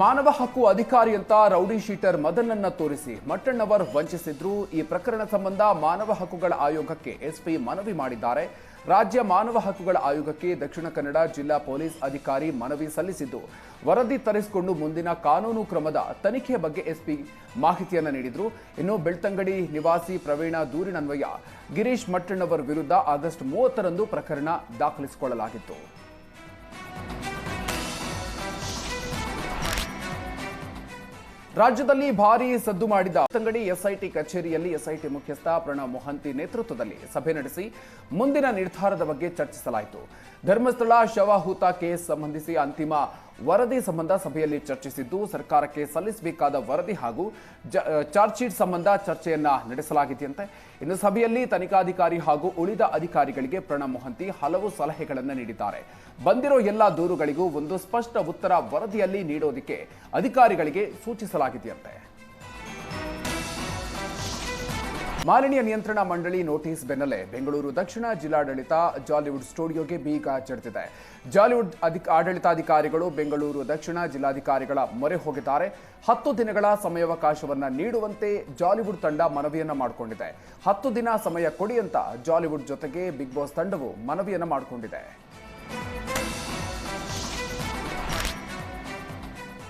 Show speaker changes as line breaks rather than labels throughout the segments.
ಮಾನವ ಹಕ್ಕು ಅಧಿಕಾರಿ ಅಂತ ರೌಡಿ ಶೀಟರ್ ಮದನನ್ನ ತೋರಿಸಿ ಮಟ್ಟಣ್ಣವರ್ ವಂಚಿಸಿದ್ರು. ಈ ಪ್ರಕರಣ ಸಂಬಂಧ ಮಾನವ ಹಕ್ಕುಗಳ ಆಯೋಗಕ್ಕೆ ಎಸ್ಪಿ ಮನವಿ ಮಾಡಿದ್ದಾರೆ. ರಾಜ್ಯ ಮಾನವ ಹಕ್ಕುಗಳ ಆಯೋಗಕ್ಕೆ ದಕ್ಷಿಣ ಕನ್ನಡ ಜಿಲ್ಲಾ ಪೊಲೀಸ್ ಅಧಿಕಾರಿ ಮನವಿ ಸಲ್ಲಿಸಿದ್ದು, ವರದಿ ತರಿಸಿಕೊಂಡು ಮುಂದಿನ ಕಾನೂನು ಕ್ರಮದ ತನಿಖೆ ಬಗ್ಗೆ ಎಸ್ಪಿ ಮಾಹಿತಿಯನ್ನು ನೀಡಿದ್ರು. ಇನ್ನು ಬೆಳ್ತಂಗಡಿ ನಿವಾಸಿ ಪ್ರವೀಣ ದೂರಿನನ್ವಯ ಗಿರೀಶ್ ಮಟ್ಟಣ್ಣವರ್ ವಿರುದ್ಧ ಆಗಸ್ಟ್ 30ರಂದು ಪ್ರಕರಣ ದಾಖಲಿಸಿಕೊಳ್ಳಲಾಗಿತ್ತು. ರಾಜ್ಯದಲ್ಲಿ ಭಾರೀ ಸದ್ದು ಮಾಡಿದ ಬೆಳ್ತಂಗಡಿ ಎಸ್ಐಟಿ ಕಚೇರಿಯಲ್ಲಿ ಎಸ್ಐಟಿ ಮುಖ್ಯಸ್ಥ ಪ್ರಣವ್ ಮೊಹಂತಿ ನೇತೃತ್ವದಲ್ಲಿ ಸಭೆ ನಡೆಸಿ ಮುಂದಿನ ನಿರ್ಧಾರದ ಬಗ್ಗೆ ಚರ್ಚಿಸಲಾಯಿತು. ಧರ್ಮಸ್ಥಳ ಶವಹೂತ ಕೇಸ್ ಸಂಬಂಧಿಸಿ ಅಂತಿಮ ವರದಿ ಸಂಬಂಧ ಸಭೆಯಲ್ಲಿ ಚರ್ಚಿಸಿದ್ದು, ಸರ್ಕಾರಕ್ಕೆ ಸಲ್ಲಿಸಬೇಕಾದ ವರದಿ ಹಾಗೂ ಚಾರ್ಜ್ ಶೀಟ್ ಸಂಬಂಧ ಚರ್ಚೆಯನ್ನ ನಡೆಸಲಾಗಿದೆಯಂತೆ. ಇನ್ನು ಸಭೆಯಲ್ಲಿ ತನಿಖಾಧಿಕಾರಿ ಹಾಗೂ ಉಳಿದ ಅಧಿಕಾರಿಗಳಿಗೆ ಪ್ರಣವ್ ಮೊಹಂತಿ ಹಲವು ಸಲಹೆಗಳನ್ನು ನೀಡಿದ್ದಾರೆ. ಬಂದಿರೋ ಎಲ್ಲ ದೂರುಗಳಿಗೂ ಒಂದು ಸ್ಪಷ್ಟ ಉತ್ತರ ವರದಿಯಲ್ಲಿ ನೀಡೋದಕ್ಕೆ ಅಧಿಕಾರಿಗಳಿಗೆ ಸೂಚಿಸಲಾಗಿದೆಯಂತೆ. ಮಾಲಿನ್ಯ ನಿಯಂತ್ರಣ ಮಂಡಳಿ ನೋಟಿಸ್ ಬೆನ್ನಲ್ಲೇ ಬೆಂಗಳೂರು ದಕ್ಷಿಣ ಜಿಲ್ಲಾಡಳಿತ ಜಾಲಿವುಡ್ ಸ್ಟುಡಿಯೋಗೆ ಬೀಗ ಜಡಿದಿದೆ. ಜಾಲಿವುಡ್ ಆಡಳಿತಾಧಿಕಾರಿಗಳು ಬೆಂಗಳೂರು ದಕ್ಷಿಣ ಜಿಲ್ಲಾಧಿಕಾರಿಗಳ ಮೊರೆ ಹೋಗಿದ್ದಾರೆ. 10 ದಿನಗಳ ಸಮಯಾವಕಾಶವನ್ನ ನೀಡುವಂತೆ ಜಾಲಿವುಡ್ ತಂಡ ಮನವಿಯನ್ನ ಮಾಡಿಕೊಂಡಿದೆ. 10 ದಿನ ಸಮಯ ಕೊಡಿ ಅಂತ ಜಾಲಿವುಡ್ ಜೊತೆಗೆ ಬಿಗ್ ಬಾಸ್ ತಂಡವು ಮನವಿಯನ್ನ ಮಾಡಿಕೊಂಡಿದೆ.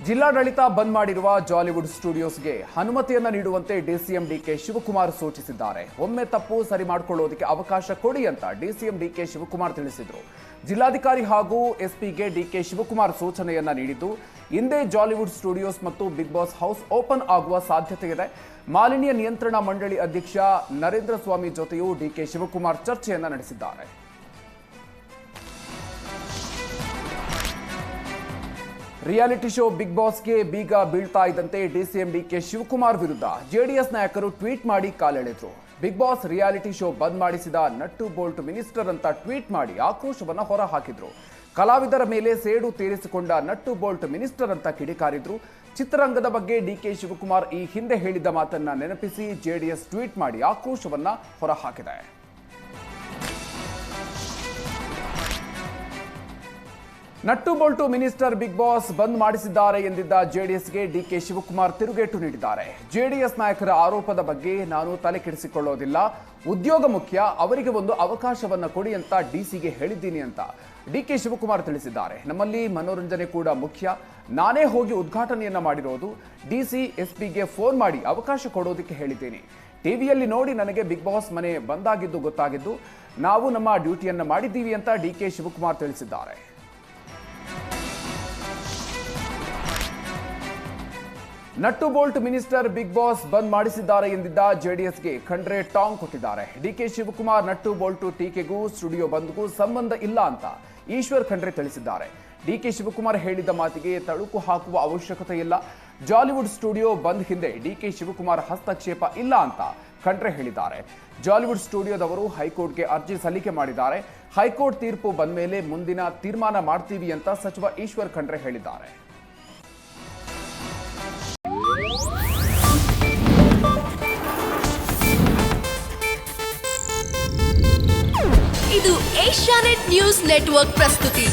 ಜಿಲ್ಲಾಡಳಿತ ಬಂದ್ ಮಾಡಿರುವ ಜಾಲಿವುಡ್ ಸ್ಟುಡಿಯೋಸ್ಗೆ ಅನುಮತಿಯನ್ನ ನೀಡುವಂತೆ ಡಿಸಿಎಂ ಡಿಕೆ ಶಿವಕುಮಾರ್ ಸೂಚಿಸಿದ್ದಾರೆ. ಒಮ್ಮೆ ತಪ್ಪು ಸರಿ ಮಾಡಿಕೊಳ್ಳೋದಕ್ಕೆ ಅವಕಾಶ ಕೊಡಿ ಅಂತ ಡಿಸಿಎಂ ಡಿಕೆ ಶಿವಕುಮಾರ್ ತಿಳಿಸಿದರು. ಜಿಲ್ಲಾಧಿಕಾರಿ ಹಾಗೂ ಎಸ್ಪಿಗೆ ಡಿಕೆ ಶಿವಕುಮಾರ್ ಸೂಚನೆಯನ್ನ ನೀಡಿದ್ದು, ಇಂದೇ ಜಾಲಿವುಡ್ ಸ್ಟುಡಿಯೋಸ್ ಮತ್ತು ಬಿಗ್ ಬಾಸ್ ಹೌಸ್ ಓಪನ್ ಆಗುವ ಸಾಧ್ಯತೆ ಇದೆ. ಮಾಲಿನ್ಯ ನಿಯಂತ್ರಣ ಮಂಡಳಿ ಅಧ್ಯಕ್ಷ ನರೇಂದ್ರ ಸ್ವಾಮಿ ಜೊತೆಯೂ ಡಿಕೆ ಶಿವಕುಮಾರ್ ಚರ್ಚೆಯನ್ನ ನಡೆಸಿದ್ದಾರೆ. ರಿಯಾಲಿಟಿ ಶೋ ಬಿಗ್ ಬಾಸ್ಗೆ ಬೀಗ ಬೀಳ್ತಾ ಇದ್ದಂತೆ ಡಿಸಿಎಂ ಡಿಕೆ ಶಿವಕುಮಾರ್ ವಿರುದ್ಧ ಜೆಡಿಎಸ್ ನಾಯಕರು ಟ್ವೀಟ್ ಮಾಡಿ ಕಾಲೆಳೆದ್ರು. ಬಿಗ್ ಬಾಸ್ ರಿಯಾಲಿಟಿ ಶೋ ಬಂದ್ ಮಾಡಿಸಿದ ನಟ್ಟು ಬೋಲ್ಟ್ ಮಿನಿಸ್ಟರ್ ಅಂತ ಟ್ವೀಟ್ ಮಾಡಿ ಆಕ್ರೋಶವನ್ನ ಹೊರಹಾಕಿದ್ರು. ಕಲಾವಿದರ ಮೇಲೆ ಸೇಡು ತೀರಿಸಿಕೊಂಡ ನಟ್ಟು ಬೋಲ್ಟ್ ಮಿನಿಸ್ಟರ್ ಅಂತ ಕಿಡಿಕಾರಿದ್ರು. ಚಿತ್ರರಂಗದ ಬಗ್ಗೆ ಡಿಕೆ ಶಿವಕುಮಾರ್ ಈ ಹಿಂದೆ ಹೇಳಿದ್ದ ಮಾತನ್ನ ನೆನಪಿಸಿ ಜೆಡಿಎಸ್ ಟ್ವೀಟ್ ಮಾಡಿ ಆಕ್ರೋಶವನ್ನ ಹೊರಹಾಕಿದೆ. Nut bolt minister Bigg Boss ಬಂದ್ ಮಾಡಿಸಿದ್ದಾರೆ ಎಂದಿದ್ದ ಜೆಡಿಎಸ್ಗೆ ಡಿಕೆ ಶಿವಕುಮಾರ್ ತಿರುಗೇಟು ನೀಡಿದ್ದಾರೆ. ಜೆಡಿಎಸ್ ನಾಯಕರ ಆರೋಪದ ಬಗ್ಗೆ ನಾನು ತಲೆ ಕೆಡಿಸಿಕೊಳ್ಳೋದಿಲ್ಲ, ಉದ್ಯೋಗ ಮುಖ್ಯ, ಅವರಿಗೆ ಒಂದು ಅವಕಾಶವನ್ನ ಕೊಡಿ ಅಂತ ಡಿಸಿಗೆ ಹೇಳಿದ್ದೀನಿ ಅಂತ ಡಿಕೆ ಶಿವಕುಮಾರ್ ತಿಳಿಸಿದ್ದಾರೆ. ನಮ್ಮಲ್ಲಿ ಮನೋರಂಜನೆ ಕೂಡ ಮುಖ್ಯ, ನಾನೇ ಹೋಗಿ ಉದ್ಘಾಟನೆಯನ್ನ ಮಾಡಿರೋದು, ಡಿಸಿ ಎಸ್ಪಿಗೆ ಫೋನ್ ಮಾಡಿ ಅವಕಾಶ ಕೊಡೋದಕ್ಕೆ ಹೇಳಿದ್ದೀನಿ. ಟಿವಿಯಲ್ಲಿ ನೋಡಿ ನನಗೆ ಬಿಗ್ ಬಾಸ್ ಮನೆ ಬಂದಾಗಿದ್ದು ಗೊತ್ತಾಗಿದ್ದು, ನಾವು ನಮ್ಮ ಡ್ಯೂಟಿಯನ್ನ ಮಾಡಿದ್ದೀವಿ ಅಂತ ಡಿಕೆ ಶಿವಕುಮಾರ್ ತಿಳಿಸಿದ್ದಾರೆ. Nut bolt minister Bigg Boss ಬಂದ್ ಮಾಡಿಸಿದ್ದಾರೆ ಎಂದಿದ್ದ ಜೆಡಿಎಸ್ಗೆ ಖಂಡ್ರೆ ಟಾಂಗ್ ಕೊಟ್ಟಿದ್ದಾರೆ. ಡಿಕೆ ಶಿವಕುಮಾರ್ ನಟ್ಟು ಬೋಲ್ಟು ಟೀಕೆಗೂ ಸ್ಟುಡಿಯೋ ಬಂದ್ಗೂ ಸಂಬಂಧ ಇಲ್ಲ ಅಂತ ಈಶ್ವರ್ ಖಂಡ್ರೆ ತಿಳಿಸಿದ್ದಾರೆ. ಡಿಕೆ ಶಿವಕುಮಾರ್ ಹೇಳಿದ ಮಾತಿಗೆ ತಳುಕು ಹಾಕುವ ಅವಶ್ಯಕತೆ ಇಲ್ಲ. ಜಾಲಿವುಡ್ ಸ್ಟುಡಿಯೋ ಬಂದ್ ಹಿಂದೆ ಡಿಕೆ ಶಿವಕುಮಾರ್ ಹಸ್ತಕ್ಷೇಪ ಇಲ್ಲ ಅಂತ ಖಂಡ್ರೆ ಹೇಳಿದ್ದಾರೆ. ಜಾಲಿವುಡ್ ಸ್ಟುಡಿಯೋದವರು ಹೈಕೋರ್ಟ್ಗೆ ಅರ್ಜಿ ಸಲ್ಲಿಕೆ ಮಾಡಿದ್ದಾರೆ. ಹೈಕೋರ್ಟ್ ತೀರ್ಪು ಬಂದ ಮೇಲೆ ಮುಂದಿನ ತೀರ್ಮಾನ ಮಾಡ್ತೀವಿ ಅಂತ ಸಚಿವ ಈಶ್ವರ್ ಖಂಡ್ರೆ ಹೇಳಿದ್ದಾರೆ.
ಇದು ಏಷ್ಯಾನೆಟ್ ನ್ಯೂಸ್ ನೆಟ್ವರ್ಕ್ ಪ್ರಸ್ತುತಿ.